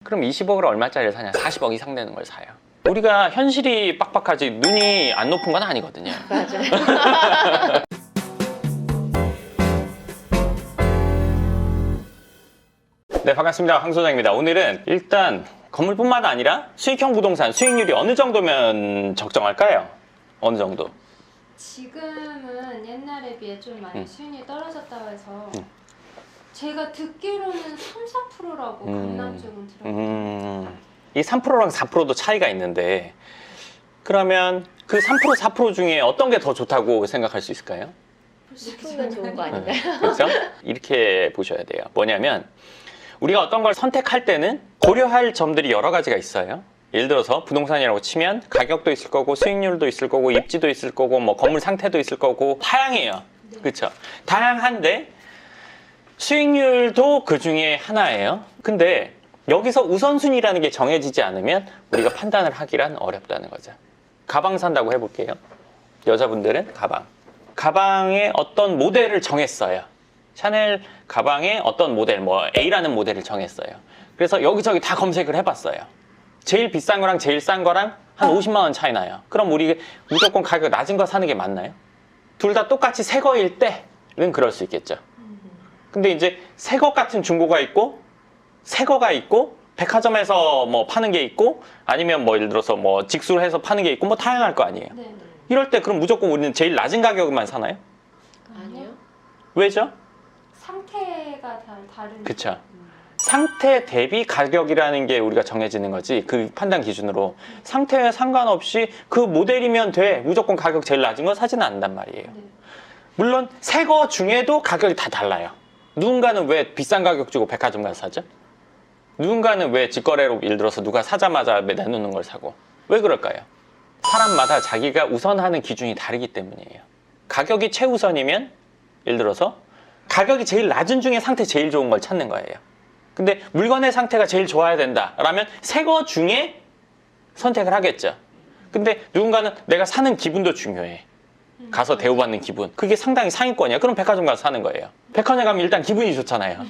그럼 20억을 얼마짜리를 사냐? 40억 이상 되는 걸 사요. 우리가 현실이 빡빡하지 눈이 안 높은 건 아니거든요. 맞아요. 네, 반갑습니다. 황 소장입니다. 오늘은 일단 건물뿐만 아니라 수익형 부동산 수익률이 어느 정도면 적정할까요? 어느 정도? 지금은 옛날에 비해 좀 많이 수익률이 떨어졌다고 해서 제가 듣기로는 3, 4%라고 강남 쪽은 들었거든요. 이 3%랑 4%도 차이가 있는데 그러면 그 3%, 4% 중에 어떤 게 더 좋다고 생각할 수 있을까요? 싶으면 좋은 거 아닌가요? 그렇죠? 이렇게 보셔야 돼요. 뭐냐면 우리가 어떤 걸 선택할 때는 고려할 점들이 여러 가지가 있어요. 예를 들어서 부동산이라고 치면 가격도 있을 거고 수익률도 있을 거고 입지도 있을 거고 뭐 건물 상태도 있을 거고 다양해요. 그렇죠? 다양한데 수익률도 그 중에 하나예요. 근데 여기서 우선순위라는 게 정해지지 않으면 우리가 판단을 하기란 어렵다는 거죠. 가방 산다고 해볼게요. 여자분들은 가방의 어떤 모델을 정했어요. 샤넬 가방의 어떤 모델, 뭐 A라는 모델을 정했어요. 그래서 여기저기 다 검색을 해봤어요. 제일 비싼 거랑 제일 싼 거랑 한 50만 원 차이 나요. 그럼 우리 무조건 가격 낮은 거 사는 게 맞나요? 둘 다 똑같이 새 거일 때는 그럴 수 있겠죠. 근데 이제 새 것 같은 중고가 있고 새 거가 있고 백화점에서 뭐 파는 게 있고 아니면 뭐 예를 들어서 뭐 직수를 해서 파는 게 있고 뭐 다양할 거 아니에요. 네네. 이럴 때 그럼 무조건 우리는 제일 낮은 가격만 사나요? 아니요. 왜죠? 상태가 다른. 그쵸. 상태 대비 가격이라는 게 우리가 정해지는 거지. 그 판단 기준으로 상태에 상관없이 그 모델이면 돼. 무조건 가격 제일 낮은 거 사지는 않는단 말이에요. 네. 물론 새 거 중에도 가격이 다 달라요. 누군가는 왜 비싼 가격 주고 백화점 가서 사죠? 누군가는 왜 직거래로 예를 들어서 누가 사자마자 내놓는 걸 사고 왜 그럴까요? 사람마다 자기가 우선하는 기준이 다르기 때문이에요. 가격이 최우선이면 예를 들어서 가격이 제일 낮은 중에 상태 제일 좋은 걸 찾는 거예요. 근데 물건의 상태가 제일 좋아야 된다 라면 새 거 중에 선택을 하겠죠. 근데 누군가는 내가 사는 기분도 중요해. 가서 대우받는 기분. 그게 상당히 상위권이야. 그럼 백화점 가서 사는 거예요. 백화점 가면 일단 기분이 좋잖아요.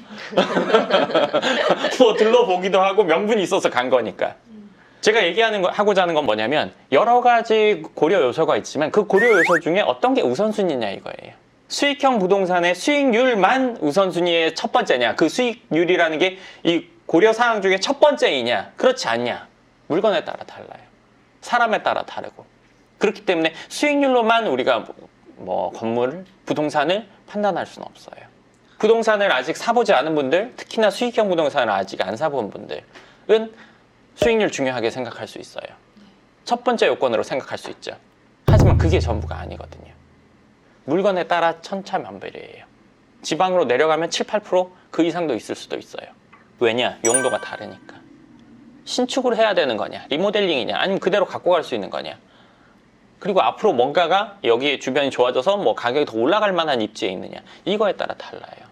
뭐 둘러보기도 하고 명분이 있어서 간 거니까. 제가 하고자 하는 건 뭐냐면 여러 가지 고려 요소가 있지만 그 고려 요소 중에 어떤 게 우선순위냐 이거예요. 수익형 부동산의 수익률만 우선순위의 첫 번째냐, 그 수익률이라는 게 이 고려 사항 중에 첫 번째이냐, 그렇지 않냐. 물건에 따라 달라요. 사람에 따라 다르고. 그렇기 때문에 수익률로만 우리가 뭐 건물, 부동산을 판단할 수는 없어요. 부동산을 아직 사보지 않은 분들, 특히나 수익형 부동산을 아직 안 사본 분들은 수익률 중요하게 생각할 수 있어요. 첫 번째 요건으로 생각할 수 있죠. 하지만 그게 전부가 아니거든요. 물건에 따라 천차만별이에요. 지방으로 내려가면 7, 8% 그 이상도 있을 수도 있어요. 왜냐? 용도가 다르니까. 신축을 해야 되는 거냐? 리모델링이냐? 아니면 그대로 갖고 갈 수 있는 거냐? 그리고 앞으로 뭔가가 여기에 주변이 좋아져서 뭐 가격이 더 올라갈 만한 입지에 있느냐? 이거에 따라 달라요.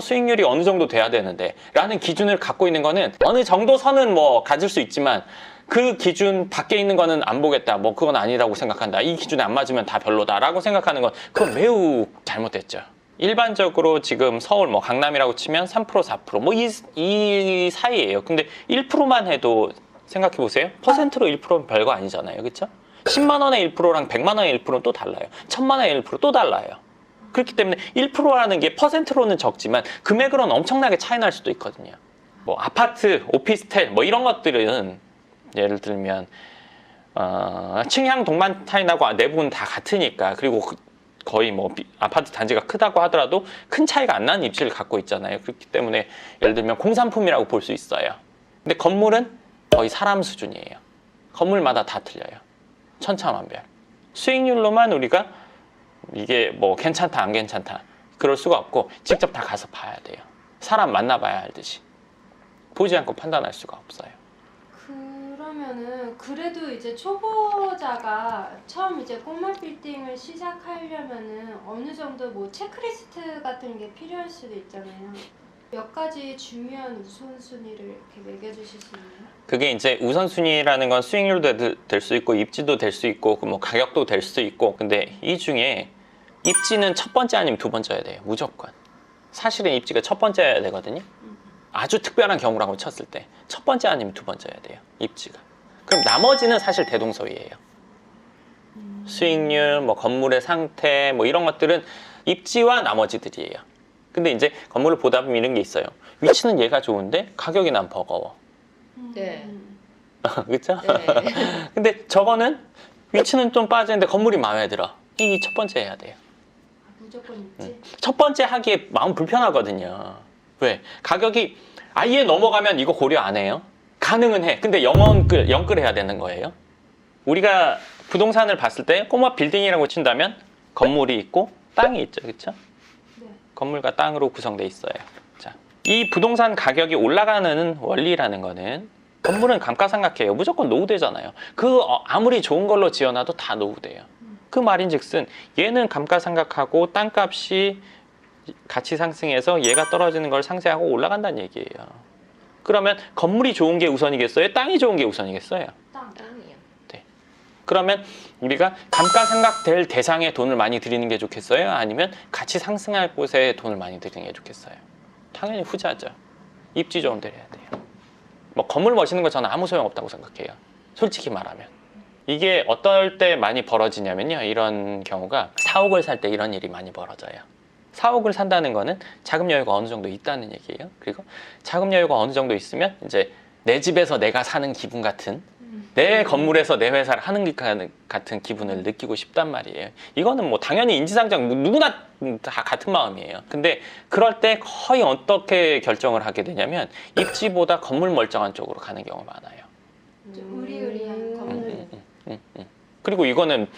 수익률이 어느 정도 돼야 되는데 라는 기준을 갖고 있는 거는 어느 정도 선은 뭐 가질 수 있지만 그 기준 밖에 있는 거는 안 보겠다. 뭐 그건 아니라고 생각한다. 이 기준에 안 맞으면 다 별로다라고 생각하는 건 그건 매우 잘못됐죠. 일반적으로 지금 서울 뭐 강남이라고 치면 3%, 4% 뭐 이 사이예요. 근데 1%만 해도 생각해 보세요. 퍼센트로 1%는 별거 아니잖아요. 그렇죠? 10만 원의 1%랑 100만 원의 1%는 또 달라요. 1000만 원의 1%또 달라요. 그렇기 때문에 1%라는 게 퍼센트로는 적지만 금액으로는 엄청나게 차이 날 수도 있거든요. 뭐 아파트, 오피스텔 뭐 이런 것들은 예를 들면 층향 동반타인하고 내부는 다 같으니까 그리고 거의 뭐 아파트 단지가 크다고 하더라도 큰 차이가 안 나는 입지를 갖고 있잖아요. 그렇기 때문에 예를 들면 공산품이라고 볼 수 있어요. 근데 건물은 거의 사람 수준이에요. 건물마다 다 틀려요. 천차만별. 수익률로만 우리가 이게 뭐 괜찮다 안 괜찮다 그럴 수가 없고 직접 다 가서 봐야 돼요. 사람 만나봐야 알듯이. 보지 않고 판단할 수가 없어요. 그러면은 그래도 이제 초보자가 처음 이제 꼬마 빌딩을 시작하려면은 어느 정도 뭐 체크리스트 같은 게 필요할 수도 있잖아요. 몇 가지 중요한 우선순위를 이렇게 매겨주실 수 있나요? 그게 이제 우선순위라는 건 수익률도 될 수 있고 입지도 될 수 있고 뭐 가격도 될 수 있고 근데 이 중에 입지는 첫 번째 아니면 두 번째여야 돼요. 무조건. 사실은 입지가 첫 번째여야 되거든요. 아주 특별한 경우라고 쳤을 때 첫 번째 아니면 두 번째여야 돼요. 입지가. 그럼 나머지는 사실 대동소이예요. 수익률, 뭐 건물의 상태, 뭐 이런 것들은 입지와 나머지들이에요. 근데 이제 건물을 보다 보면 이런 게 있어요. 위치는 얘가 좋은데 가격이 난 버거워. 네. 그렇죠? 네. 근데 저거는 위치는 좀 빠지는데 건물이 마음에 들어. 이 첫 번째 해야 돼요. 무조건 있지. 첫 번째 하기에 마음 불편하거든요. 왜? 가격이 아예 넘어가면 이거 고려 안 해요. 가능은 해. 근데 영끌 해야 되는 거예요. 우리가 부동산을 봤을 때 꼬마 빌딩이라고 친다면 건물이 있고 땅이 있죠. 그렇죠? 네. 건물과 땅으로 구성돼 있어요. 자, 이 부동산 가격이 올라가는 원리라는 거는 건물은 감가상각해요. 무조건 노후되잖아요. 아무리 좋은 걸로 지어놔도 다 노후돼요. 그 말인즉슨 얘는 감가상각하고 땅값이 가치 상승해서 얘가 떨어지는 걸 상쇄하고 올라간다는 얘기예요. 그러면 건물이 좋은 게 우선이겠어요? 땅이 좋은 게 우선이겠어요? 땅이요. 그러면 우리가 감가상각될 대상에 돈을 많이 들이는 게 좋겠어요? 아니면 가치 상승할 곳에 돈을 많이 들이는 게 좋겠어요? 당연히 후자죠. 입지 좋은 데를 해야 돼요. 뭐 건물 멋있는 거 저는 아무 소용없다고 생각해요. 솔직히 말하면. 이게 어떨 때 많이 벌어지냐면요. 이런 경우가 4억을 살 때 이런 일이 많이 벌어져요. 4억을 산다는 거는 자금 여유가 어느 정도 있다는 얘기예요. 그리고 자금 여유가 어느 정도 있으면 이제 내 집에서 내가 사는 기분 같은, 내 건물에서 내 회사를 하는 것 같은 기분을 느끼고 싶단 말이에요. 이거는 뭐 당연히 인지상정 누구나 다 같은 마음이에요. 근데 그럴 때 거의 어떻게 결정을 하게 되냐면 입지보다 건물 멀쩡한 쪽으로 가는 경우가 많아요. 좀 의리의리한 건물. 그리고 이거는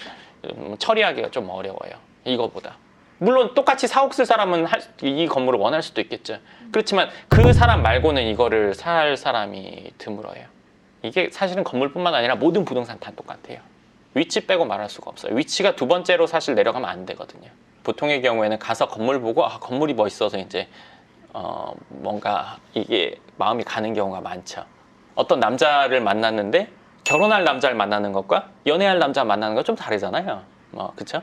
처리하기가 좀 어려워요. 이거보다. 물론 똑같이 4억 쓸 사람은 이 건물을 원할 수도 있겠죠. 그렇지만 그 사람 말고는 이거를 살 사람이 드물어요. 이게 사실은 건물뿐만 아니라 모든 부동산 다 똑같아요. 위치 빼고 말할 수가 없어요. 위치가 두 번째로 사실 내려가면 안 되거든요. 보통의 경우에는 가서 건물 보고 건물이 멋있어서 이제 뭔가 이게 마음이 가는 경우가 많죠. 어떤 남자를 만났는데 결혼할 남자를 만나는 것과 연애할 남자 만나는 건 좀 다르잖아요. 그쵸?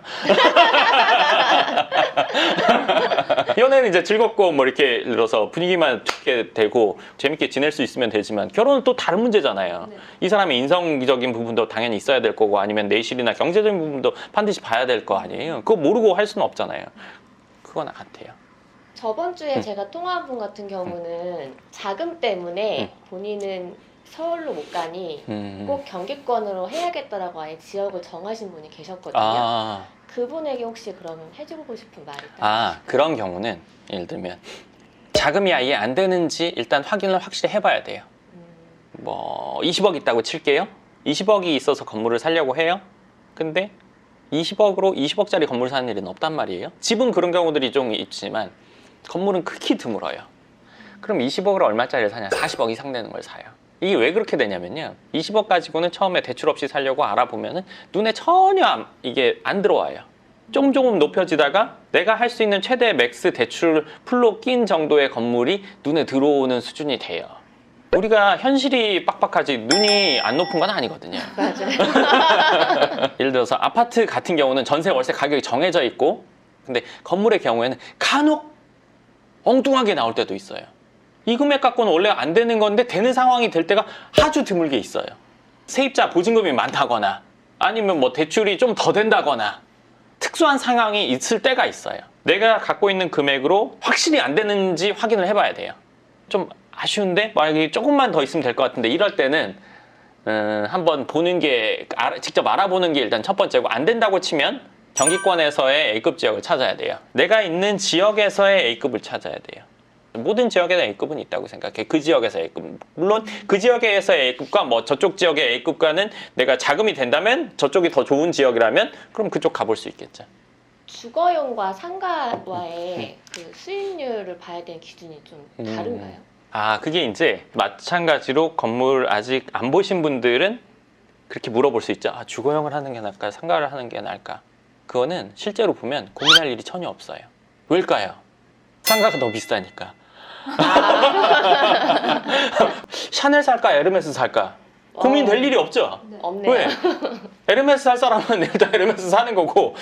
연애는 이제 즐겁고 뭐 이렇게 예를 들어서 분위기만 좋게 되고 재밌게 지낼 수 있으면 되지만 결혼은 또 다른 문제잖아요. 네. 이 사람의 인성적인 부분도 당연히 있어야 될 거고 아니면 내실이나 경제적인 부분도 반드시 봐야 될 거 아니에요. 그거 모르고 할 수는 없잖아요. 그거나 같아요. 저번 주에 제가 통화한 분 같은 경우는 자금 때문에 본인은 서울로 못 가니 꼭 경기권으로 해야겠다라고 아예 지역을 정하신 분이 계셨거든요. 그분에게 혹시 그러면 해주고 싶은 말이 있다면 그런 경우는 예를 들면 자금이 아예 안 되는지 일단 확인을 확실히 해봐야 돼요. 뭐 20억 있다고 칠게요. 20억이 있어서 건물을 사려고 해요. 근데 20억으로 20억짜리 건물 사는 일은 없단 말이에요. 집은 그런 경우들이 좀 있지만 건물은 극히 드물어요. 그럼 20억으로 얼마짜리를 사냐? 40억 이상 되는 걸 사요. 이게 왜 그렇게 되냐면요. 20억 가지고는 처음에 대출 없이 살려고 알아보면은 눈에 전혀 이게 안 들어와요. 조금 높여지다가 내가 할 수 있는 최대 맥스 대출 풀로 낀 정도의 건물이 눈에 들어오는 수준이 돼요. 우리가 현실이 빡빡하지 눈이 안 높은 건 아니거든요. 맞아요. 예를 들어서 아파트 같은 경우는 전세 월세 가격이 정해져 있고 근데 건물의 경우에는 간혹 엉뚱하게 나올 때도 있어요. 이 금액 갖고는 원래 안 되는 건데 되는 상황이 될 때가 아주 드물게 있어요. 세입자 보증금이 많다거나 아니면 뭐 대출이 좀 더 된다거나 특수한 상황이 있을 때가 있어요. 내가 갖고 있는 금액으로 확실히 안 되는지 확인을 해봐야 돼요. 좀 아쉬운데 만약에 조금만 더 있으면 될 것 같은데 이럴 때는 한번 보는 게 직접 알아보는 게 일단 첫 번째고 안 된다고 치면 경기권에서의 A급 지역을 찾아야 돼요. 내가 있는 지역에서의 A급을 찾아야 돼요. 모든 지역에는 A급은 있다고 생각해. 그 지역에서 A급. 물론 그 지역에서의 A급과 뭐 저쪽 지역의 A급과는 내가 자금이 된다면 저쪽이 더 좋은 지역이라면 그럼 그쪽 가볼 수 있겠죠. 주거용과 상가와의 그 수익률을 봐야 되는 기준이 좀 다른가요? 그게 이제 마찬가지로 건물 아직 안 보신 분들은 그렇게 물어볼 수 있죠. 주거용을 하는 게 나을까? 상가를 하는 게 나을까? 그거는 실제로 보면 고민할 일이 전혀 없어요. 왜일까요? 상가가 더 비싸니까. 샤넬 살까? 에르메스 살까? 고민될 일이 없죠? 네. 없네요. 왜? 에르메스 살 사람은 일단 에르메스 사는 거고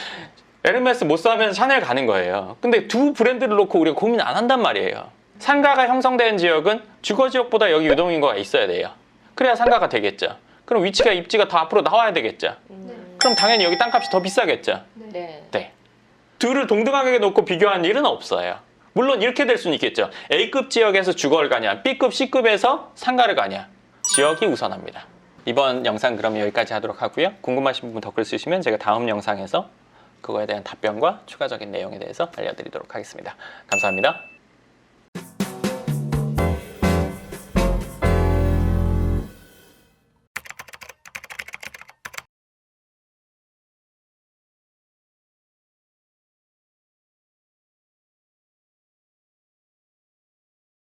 에르메스 못 사면 샤넬 가는 거예요. 근데 두 브랜드를 놓고 우리가 고민 안 한단 말이에요. 상가가 형성되는 지역은 주거 지역보다 여기 유동인구가 있어야 돼요. 그래야 상가가 되겠죠. 그럼 위치가 입지가 더 앞으로 나와야 되겠죠. 그럼 당연히 여기 땅값이 더 비싸겠죠. 네. 네. 둘을 동등하게 놓고 비교하는 일은 없어요. 물론 이렇게 될 수는 있겠죠. A급 지역에서 주거를 가냐, B급, C급에서 상가를 가냐. 지역이 우선합니다. 이번 영상 그러면 여기까지 하도록 하고요. 궁금하신 부분 댓글 쓰시면 제가 다음 영상에서 그거에 대한 답변과 추가적인 내용에 대해서 알려드리도록 하겠습니다. 감사합니다.